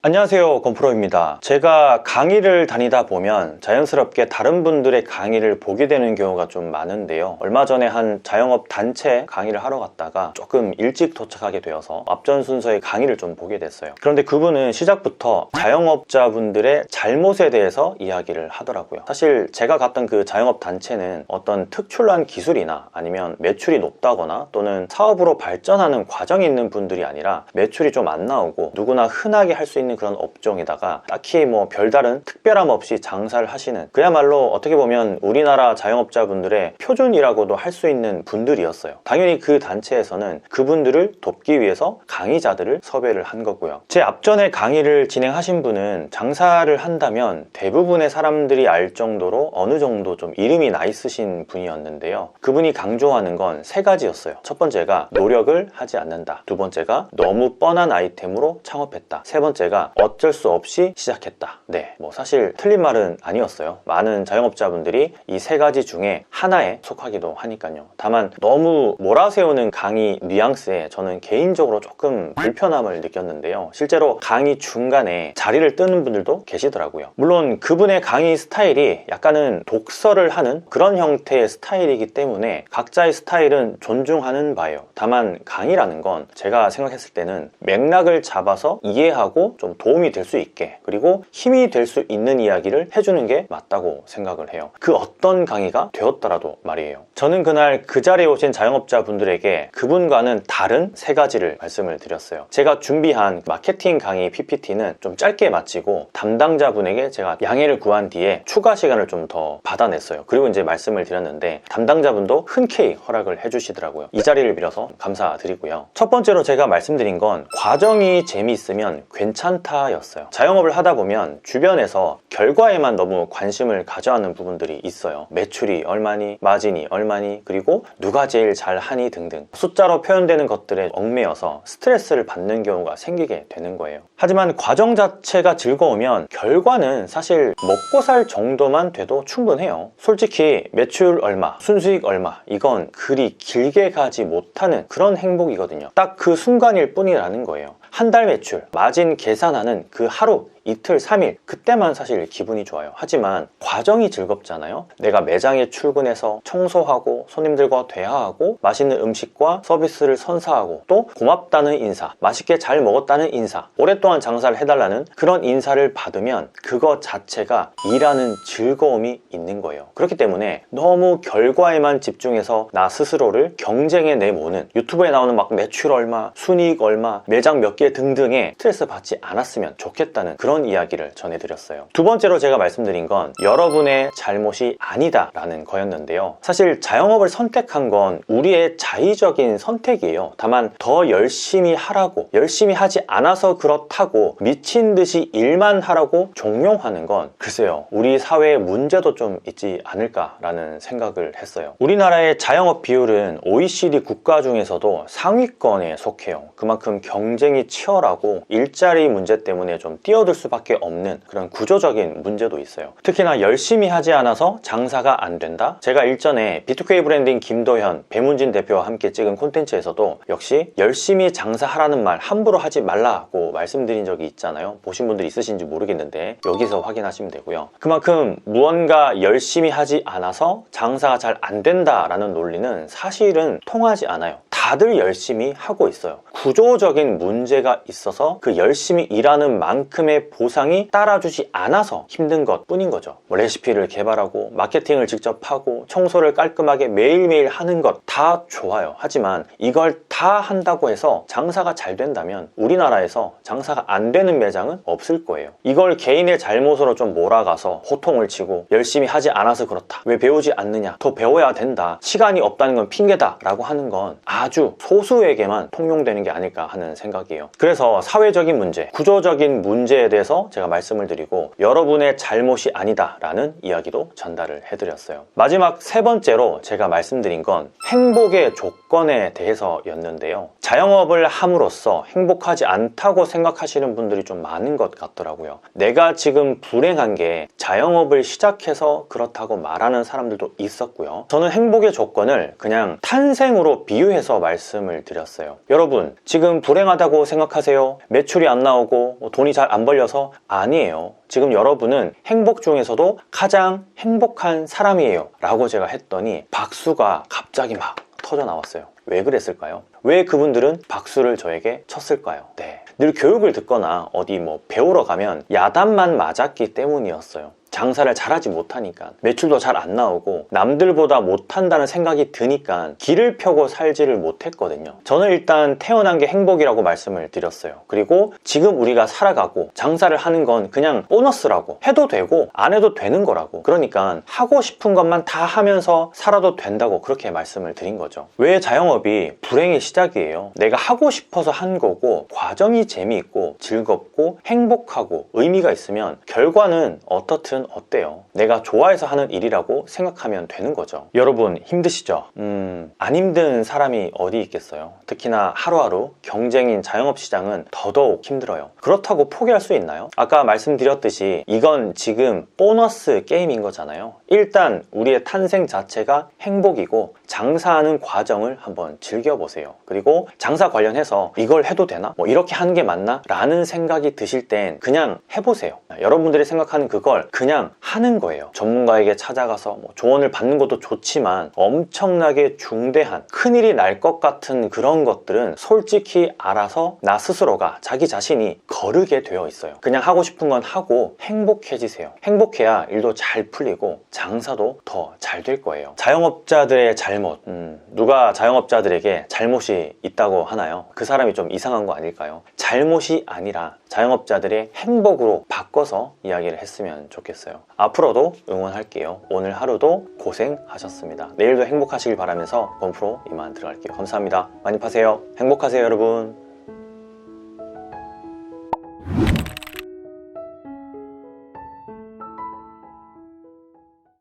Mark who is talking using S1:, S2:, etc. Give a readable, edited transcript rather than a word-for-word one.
S1: 안녕하세요, 건프로입니다. 제가 강의를 다니다 보면 자연스럽게 다른 분들의 강의를 보게 되는 경우가 좀 많은데요. 얼마 전에 한 자영업 단체 강의를 하러 갔다가 조금 일찍 도착하게 되어서 앞전 순서의 강의를 좀 보게 됐어요. 그런데 그분은 시작부터 자영업자분들의 잘못에 대해서 이야기를 하더라고요. 사실 제가 갔던 그 자영업 단체는 어떤 특출난 기술이나 아니면 매출이 높다거나 또는 사업으로 발전하는 과정이 있는 분들이 아니라 매출이 좀 안 나오고 누구나 흔하게 할 수 있는 그런 업종이다가 딱히 뭐 별다른 특별함 없이 장사를 하시는, 그야말로 어떻게 보면 우리나라 자영업자분들의 표준이라고도 할 수 있는 분들이었어요. 당연히 그 단체에서는 그분들을 돕기 위해서 강의자들을 섭외를 한 거고요. 제 앞전에 강의를 진행하신 분은 장사를 한다면 대부분의 사람들이 알 정도로 어느 정도 좀 이름이 나 있으신 분이었는데요. 그분이 강조하는 건 세 가지였어요. 첫 번째가 노력을 하지 않는다. 두 번째가 너무 뻔한 아이템으로 창업했다. 세 번째가 어쩔 수 없이 시작했다. 네, 뭐 사실 틀린 말은 아니었어요. 많은 자영업자분들이 이 세 가지 중에 하나에 속하기도 하니까요. 다만 너무 몰아세우는 강의 뉘앙스에 저는 개인적으로 조금 불편함을 느꼈는데요. 실제로 강의 중간에 자리를 뜨는 분들도 계시더라고요. 물론 그분의 강의 스타일이 약간은 독서를 하는 그런 형태의 스타일이기 때문에 각자의 스타일은 존중하는 바예요. 다만 강의라는 건 제가 생각했을 때는 맥락을 잡아서 이해하고 좀 도움이 될 수 있게, 그리고 힘이 될 수 있는 이야기를 해주는 게 맞다고 생각을 해요. 그 어떤 강의가 되었더라도 말이에요. 저는 그날 그 자리에 오신 자영업자분들에게 그분과는 다른 세 가지를 말씀을 드렸어요. 제가 준비한 마케팅 강의 PPT는 좀 짧게 마치고 담당자분에게 제가 양해를 구한 뒤에 추가 시간을 좀 더 받아냈어요. 그리고 이제 말씀을 드렸는데 담당자분도 흔쾌히 허락을 해주시더라고요. 이 자리를 빌어서 감사드리고요. 첫 번째로 제가 말씀드린 건 과정이 재미있으면 괜찮다 였어요. 자영업을 하다 보면 주변에서 결과에만 너무 관심을 가져하는 부분들이 있어요. 매출이 얼마니, 마진이 얼마니, 그리고 누가 제일 잘하니 등등 숫자로 표현되는 것들에 얽매여서 스트레스를 받는 경우가 생기게 되는 거예요. 하지만 과정 자체가 즐거우면 결과는 사실 먹고 살 정도만 돼도 충분해요. 솔직히 매출 얼마, 순수익 얼마, 이건 그리 길게 가지 못하는 그런 행복이거든요. 딱 그 순간일 뿐이라는 거예요. 한 달 매출, 마진 계산하는 그 하루, 이틀, 3일 그때만 사실 기분이 좋아요. 하지만 과정이 즐겁잖아요. 내가 매장에 출근해서 청소하고 손님들과 대화하고 맛있는 음식과 서비스를 선사하고 또 고맙다는 인사, 맛있게 잘 먹었다는 인사, 오랫동안 장사를 해달라는 그런 인사를 받으면 그것 자체가 일하는 즐거움이 있는 거예요. 그렇기 때문에 너무 결과에만 집중해서 나 스스로를 경쟁에 내모는, 유튜브에 나오는 막 매출 얼마, 순이익 얼마, 매장 몇 개 등등에 스트레스 받지 않았으면 좋겠다는 그런 이야기를 전해드렸어요. 두 번째로 제가 말씀드린 건 여러분의 잘못이 아니다 라는 거였는데요. 사실 자영업을 선택한 건 우리의 자의적인 선택이에요. 다만 더 열심히 하라고, 열심히 하지 않아서 그렇다고 미친 듯이 일만 하라고 종용하는 건 글쎄요, 우리 사회의 문제도 좀 있지 않을까라는 생각을 했어요. 우리나라의 자영업 비율은 OECD 국가 중에서도 상위권에 속해요. 그만큼 경쟁이 치열하고 일자리 문제 때문에 좀 뛰어들 수밖에 없는 그런 구조적인 문제도 있어요. 특히나 열심히 하지 않아서 장사가 안 된다? 제가 일전에 B2K 브랜딩 김도현, 배문진 대표와 함께 찍은 콘텐츠에서도 역시 열심히 장사하라는 말 함부로 하지 말라고 말씀드린 적이 있잖아요. 보신 분들 있으신지 모르겠는데 여기서 확인하시면 되고요. 그만큼 무언가 열심히 하지 않아서 장사가 잘 안 된다라는 논리는 사실은 통하지 않아요. 다들 열심히 하고 있어요. 구조적인 문제가 있어서 그 열심히 일하는 만큼의 보상이 따라주지 않아서 힘든 것 뿐인 거죠. 뭐 레시피를 개발하고 마케팅을 직접 하고 청소를 깔끔하게 매일매일 하는 것 다 좋아요. 하지만 이걸 다 한다고 해서 장사가 잘 된다면 우리나라에서 장사가 안 되는 매장은 없을 거예요. 이걸 개인의 잘못으로 좀 몰아가서 호통을 치고 열심히 하지 않아서 그렇다, 왜 배우지 않느냐, 더 배워야 된다, 시간이 없다는 건 핑계다 라고 하는 건 아주 소수에게만 통용되는 게 아닐까 하는 생각이에요. 그래서 사회적인 문제, 구조적인 문제에 대해서 제가 말씀을 드리고 여러분의 잘못이 아니다 라는 이야기도 전달을 해드렸어요. 마지막 세 번째로 제가 말씀드린 건 행복의 조건에 대해서였는데요. 자영업을 함으로써 행복하지 않다고 생각하시는 분들이 좀 많은 것 같더라고요. 내가 지금 불행한 게 자영업을 시작해서 그렇다고 말하는 사람들도 있었고요. 저는 행복의 조건을 그냥 탄생으로 비유해서 말씀을 드렸어요. 여러분, 지금 불행하다고 생각하세요? 매출이 안 나오고 돈이 잘 안 벌려서? 아니에요. 지금 여러분은 행복 중에서도 가장 행복한 사람이에요 라고 제가 했더니 박수가 갑자기 막 터져 나왔어요. 왜 그랬을까요? 왜 그분들은 박수를 저에게 쳤을까요? 네, 늘 교육을 듣거나 어디 배우러 가면 야단만 맞았기 때문이었어요. 장사를 잘하지 못하니까, 매출도 잘 안 나오고 남들보다 못한다는 생각이 드니까 길을 펴고 살지를 못했거든요. 저는 일단 태어난 게 행복이라고 말씀을 드렸어요. 그리고 지금 우리가 살아가고 장사를 하는 건 그냥 보너스라고, 해도 되고 안 해도 되는 거라고, 그러니까 하고 싶은 것만 다 하면서 살아도 된다고 그렇게 말씀을 드린 거죠. 왜 자영업이 불행의 시작이에요? 내가 하고 싶어서 한 거고 과정이 재미있고 즐겁고 행복하고 의미가 있으면 결과는 어떻든 어때요? 내가 좋아해서 하는 일이라고 생각하면 되는 거죠. 여러분, 힘드시죠? 안 힘든 사람이 어디 있겠어요? 특히나 하루하루 경쟁인 자영업 시장은 더더욱 힘들어요. 그렇다고 포기할 수 있나요? 아까 말씀드렸듯이 이건 지금 보너스 게임인 거잖아요. 일단 우리의 탄생 자체가 행복이고 장사하는 과정을 한번 즐겨보세요. 그리고 장사 관련해서 이걸 해도 되나? 이렇게 하는 게 맞나? 라는 생각이 드실 땐 그냥 해보세요. 여러분들이 생각하는 그걸 그냥 하는 거예요. 전문가에게 찾아가서 조언을 받는 것도 좋지만 엄청나게 중대한 큰일이 날 것 같은 그런 것들은 솔직히 알아서 나 스스로가, 자기 자신이 거르게 되어 있어요. 그냥 하고 싶은 건 하고 행복해지세요. 행복해야 일도 잘 풀리고 장사도 더 잘 될 거예요. 자영업자들의 잘못, 누가 자영업자들에게 잘못이 있다고 하나요? 그 사람이 좀 이상한 거 아닐까요? 잘못이 아니라 자영업자들의 행복으로 바꿔서 이야기를 했으면 좋겠어요. 앞으로도 응원할게요. 오늘 하루도 고생하셨습니다. 내일도 행복하시길 바라면서 건 프로 이만 들어갈게요. 감사합니다. 많이 파세요. 행복하세요, 여러분.